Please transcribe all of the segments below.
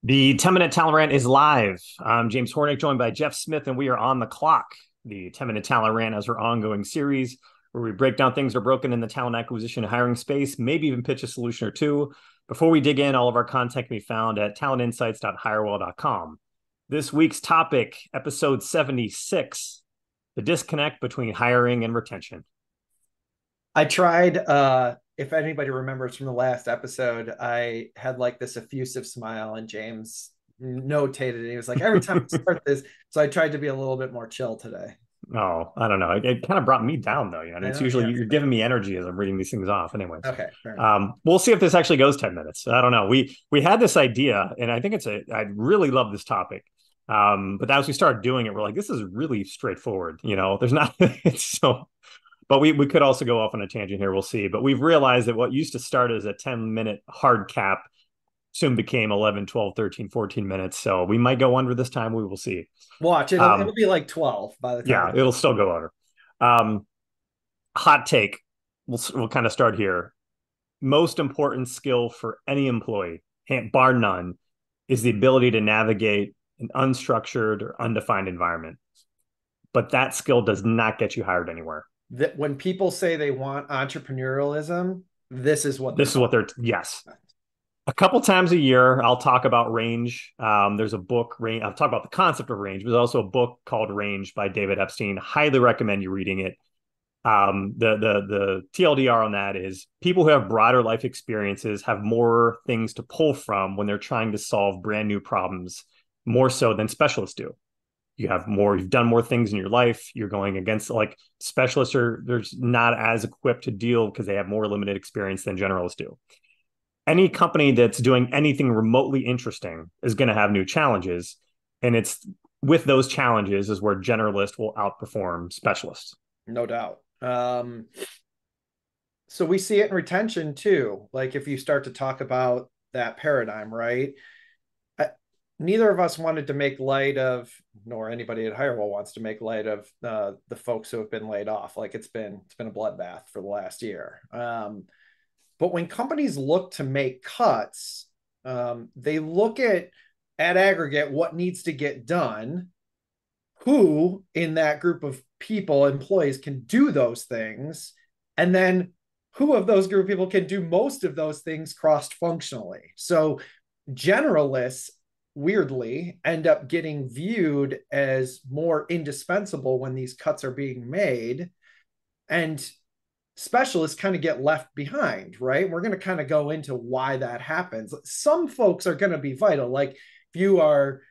The 10-minute Talent Rant is live. I'm James Hornick, joined by Jeff Smith, and we are on the clock. The 10-minute Talent Rant is our ongoing series where we break down things that are broken in the talent acquisition and hiring space, maybe even pitch a solution or two. Before we dig in, all of our content can be found at talentinsights.hirewell.com. This week's topic, episode 76, the disconnect between hiring and retention. I tried, if anybody remembers from the last episode, I had like this effusive smile and James notated it. He was like, every time I start this. So I tried to be a little bit more chill today. Oh, I don't know. It kind of brought me down though. And I it's know, usually yeah. you're giving me energy as I'm reading these things off. Anyways, Okay, fair enough. we'll see if this actually goes 10 minutes. I don't know. We had this idea, and I think I really love this topic. But as we started doing it, we're like, this is really straightforward. There's not it's so. But we could also go off on a tangent here. We'll see. But we've realized that what used to start as a 10-minute hard cap soon became 11, 12, 13, 14 minutes. So we might go under this time. We will see. Watch, it'll be like 12 by the time Yeah, it's it'll still go under. Um, Hot take. We'll kind of start here. Most important skill for any employee, bar none, is the ability to navigate an unstructured or undefined environment. But that skill does not get you hired anywhere. that when people say they want entrepreneurialism, this is what they're This is what talking yes. about. A couple times a year, I'll talk about range. There's a book, I'll talk about the concept of range, but there's also a book called Range by David Epstein. Highly recommend you reading it. The TLDR on that is people who have broader life experiences have more things to pull from when they're trying to solve brand new problems, more so than specialists do. You've done more things in your life. You're going against like specialists there's not as equipped to deal because they have more limited experience than generalists do. Any company that's doing anything remotely interesting is going to have new challenges. And it's with those challenges is where generalists will outperform specialists. No doubt. So we see it in retention too. Like if you start to talk about that paradigm, right? Neither of us wanted to make light of, nor anybody at Hirewell wants to make light of the folks who have been laid off. Like it's been a bloodbath for the last year. But when companies look to make cuts, they look at aggregate what needs to get done, who in that group of people, employees, can do those things, and then who of those group of people can do most of those things cross-functionally. So generalists weirdly end up getting viewed as more indispensable when these cuts are being made, and specialists kind of get left behind, right? We're going to kind of go into why that happens. Some folks are going to be vital. Like if you are,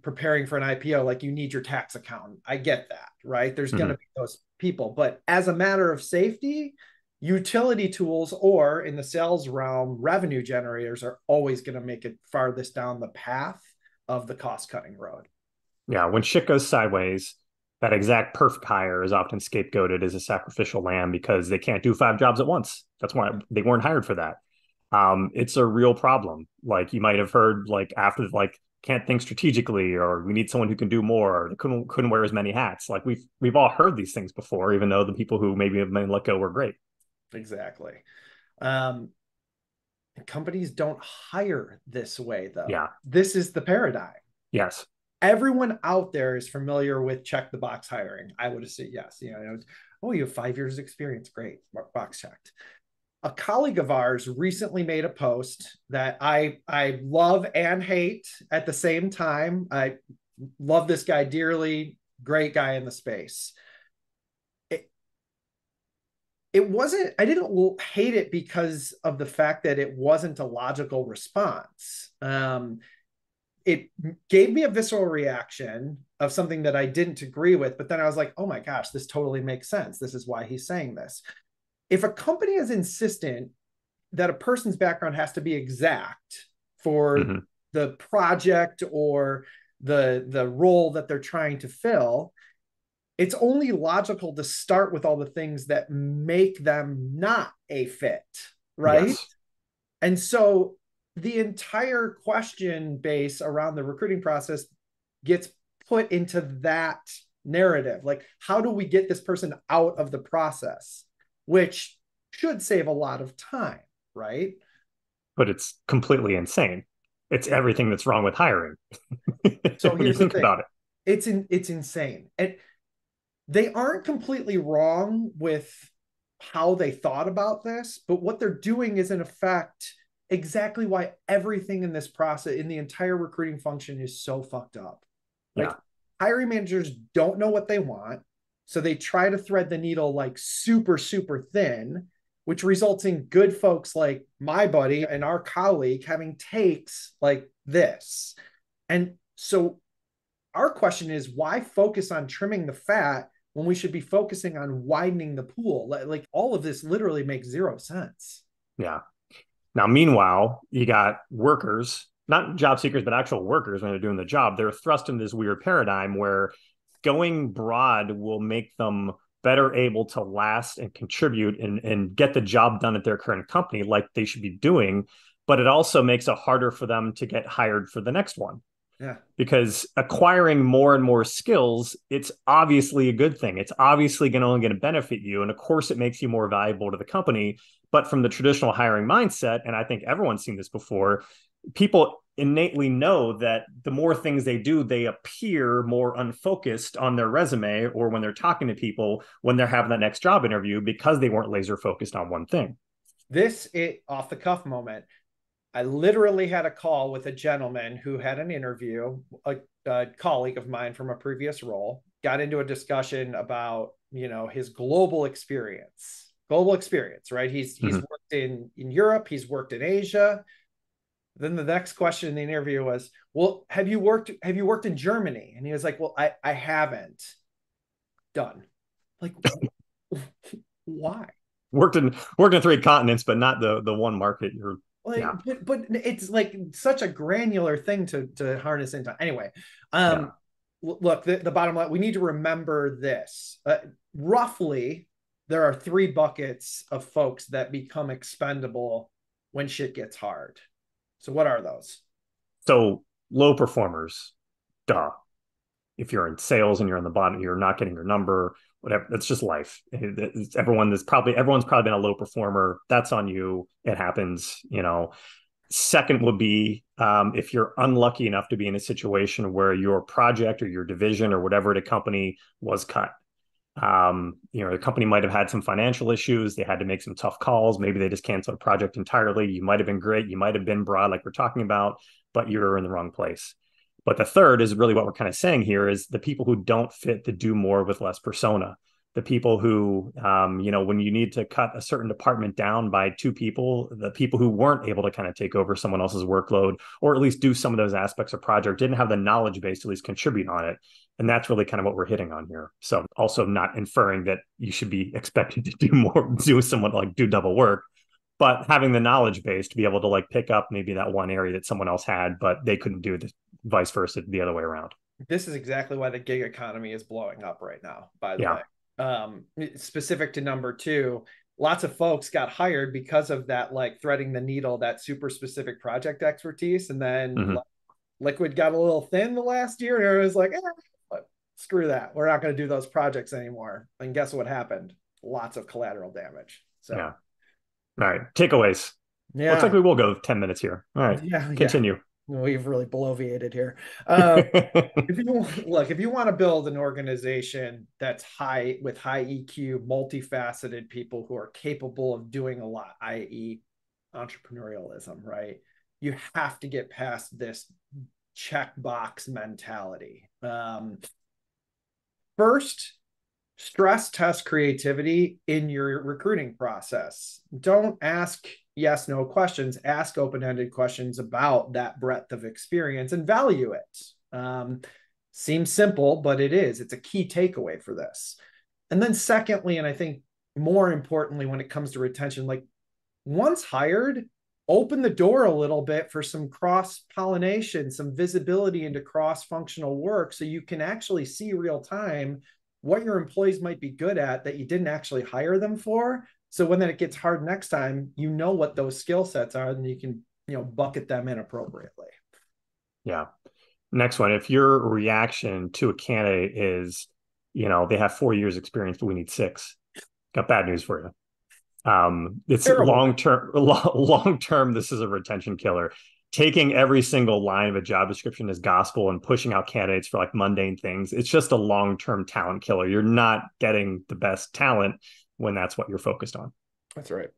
preparing for an IPO, like you need your tax accountant. I get that, right? There's going to be those people. But as a matter of safety, utility tools, or in the sales realm, revenue generators are always going to make it farthest down the path of the cost cutting road. Yeah, when shit goes sideways, that exact perfect hire is often scapegoated as a sacrificial lamb because they can't do 5 jobs at once. That's why they weren't hired for that. It's a real problem. Like you might have heard, like after like can't think strategically, or we need someone who can do more, or couldn't wear as many hats. Like we've all heard these things before, even though the people who maybe have been let go were great. Exactly. Um, Companies don't hire this way, though. Yeah. This is the paradigm. Yes. Everyone out there is familiar with check the box hiring. I would have said yes. Oh, you have 5 years experience. Great. Box checked. A colleague of ours recently made a post that I love and hate at the same time. I love this guy dearly. Great guy in the space. It wasn't, I didn't hate it because of the fact that it wasn't a logical response. It gave me a visceral reaction of something that I didn't agree with, but then I was like, oh my gosh, this totally makes sense. This is why he's saying this. If a company is insistent that a person's background has to be exact for the project or the role that they're trying to fill, it's only logical to start with all the things that make them not a fit, right? Yes. And so the entire question base around the recruiting process gets put into that narrative. Like, how do we get this person out of the process? Which should save a lot of time, right? But it's completely insane. It's everything that's wrong with hiring. So When you here's the think thing. about it. It's insane. And they aren't completely wrong with how they thought about this, but what they're doing is in effect exactly why everything in this process, in the entire recruiting function, is so fucked up. Yeah. Like, hiring managers don't know what they want, so they try to thread the needle like super, super thin, which results in good folks like my buddy and our colleague having takes like this. And so our question is, why focus on trimming the fat when we should be focusing on widening the pool? Like, all of this literally makes zero sense. Yeah. Now, meanwhile, you got workers, not job seekers, but actual workers when they're doing the job. They're thrust into this weird paradigm where going broad will make them better able to last and contribute and get the job done at their current company like they should be doing. But it also makes it harder for them to get hired for the next one. Yeah. Because acquiring more and more skills, it's obviously a good thing. It's obviously only going to benefit you. And of course, it makes you more valuable to the company. But from the traditional hiring mindset, and I think everyone's seen this before, people innately know that the more things they do, they appear more unfocused on their resume or when they're talking to people when they're having that next job interview because they weren't laser focused on one thing. This off the cuff moment. I literally had a call with a gentleman who had an interview, a colleague of mine from a previous role, got into a discussion about, his global experience, right? He's Mm-hmm. worked in Europe, he's worked in Asia. Then the next question in the interview was, well, have you worked in Germany? And he was like, well, I haven't. Done. Like, why? Worked in three continents, but not the one market. You're Like, yeah, but it's like such a granular thing to harness into. Anyway, yeah. look, the bottom line, we need to remember this. Roughly, there are three buckets of folks that become expendable when shit gets hard. So what are those? So low performers, duh. If you're in sales and you're on the bottom, you're not getting your number, whatever. That's just life. Everyone's probably been a low performer. That's on you. It happens. Second would be if you're unlucky enough to be in a situation where your project or your division or whatever at a company was cut. The company might have had some financial issues. They had to make some tough calls. Maybe they just canceled a project entirely. You might have been great. You might have been broad, like we're talking about, but you're in the wrong place. But the third is really what we're kind of saying here is the people who don't fit the do more with less persona. The people who, when you need to cut a certain department down by two people, the people who weren't able to kind of take over someone else's workload or at least do some of those aspects of project, didn't have the knowledge base to at least contribute on it. And that's really kind of what we're hitting on here. So also not inferring that you should be expected to do more, do double work, but having the knowledge base to be able to like pick up maybe that one area that someone else had, but they couldn't do, the vice versa, the other way around. This is exactly why the gig economy is blowing up right now, by the Yeah. way. Specific to number two, lots of folks got hired because of that, like threading the needle, that super specific project expertise. And then Mm-hmm. liquid got a little thin the last year. And it was like, screw that. We're not going to do those projects anymore. And guess what happened? Lots of collateral damage. So, Yeah. All right. Takeaways. Looks like yeah. we will go 10 minutes here. All right. Yeah. Yeah. Continue. We've really bloviated here. If you want to build an organization that's with high EQ, multifaceted people who are capable of doing a lot, i.e., entrepreneurialism, right? You have to get past this checkbox mentality. First, stress test creativity in your recruiting process. Don't ask yes, no questions. Ask open-ended questions about that breadth of experience and value it. Seems simple, but it is. It's a key takeaway for this. And then secondly, and I think more importantly, when it comes to retention, like once hired, open the door a little bit for some cross-pollination, some visibility into cross-functional work so you can actually see real time what your employees might be good at that you didn't actually hire them for. So when then it gets hard next time, you know what those skill sets are, and you can, bucket them in appropriately. Yeah. Next one. If your reaction to a candidate is, they have 4 years experience, but we need 6, got bad news for you. It's Terrible. long term. Long term, this is a retention killer. taking every single line of a job description as gospel and pushing out candidates for like mundane things, it's just a long-term talent killer. You're not getting the best talent when that's what you're focused on. That's right.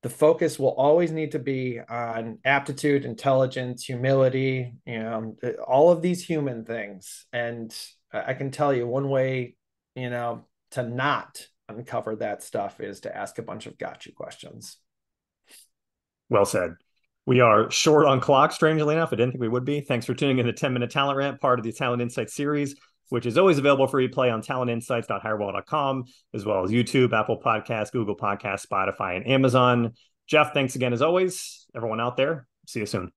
The focus will always need to be on aptitude, intelligence, humility, all of these human things. And I can tell you one way, to not uncover that stuff is to ask a bunch of gotcha questions. Well said. We are short on clock, strangely enough. I didn't think we would be. Thanks for tuning in to 10-Minute Talent Rant, part of the Talent Insights series, which is always available for replay on talentinsights.hireable.com, as well as YouTube, Apple Podcasts, Google Podcasts, Spotify, and Amazon. Jeff, thanks again as always. Everyone out there, see you soon.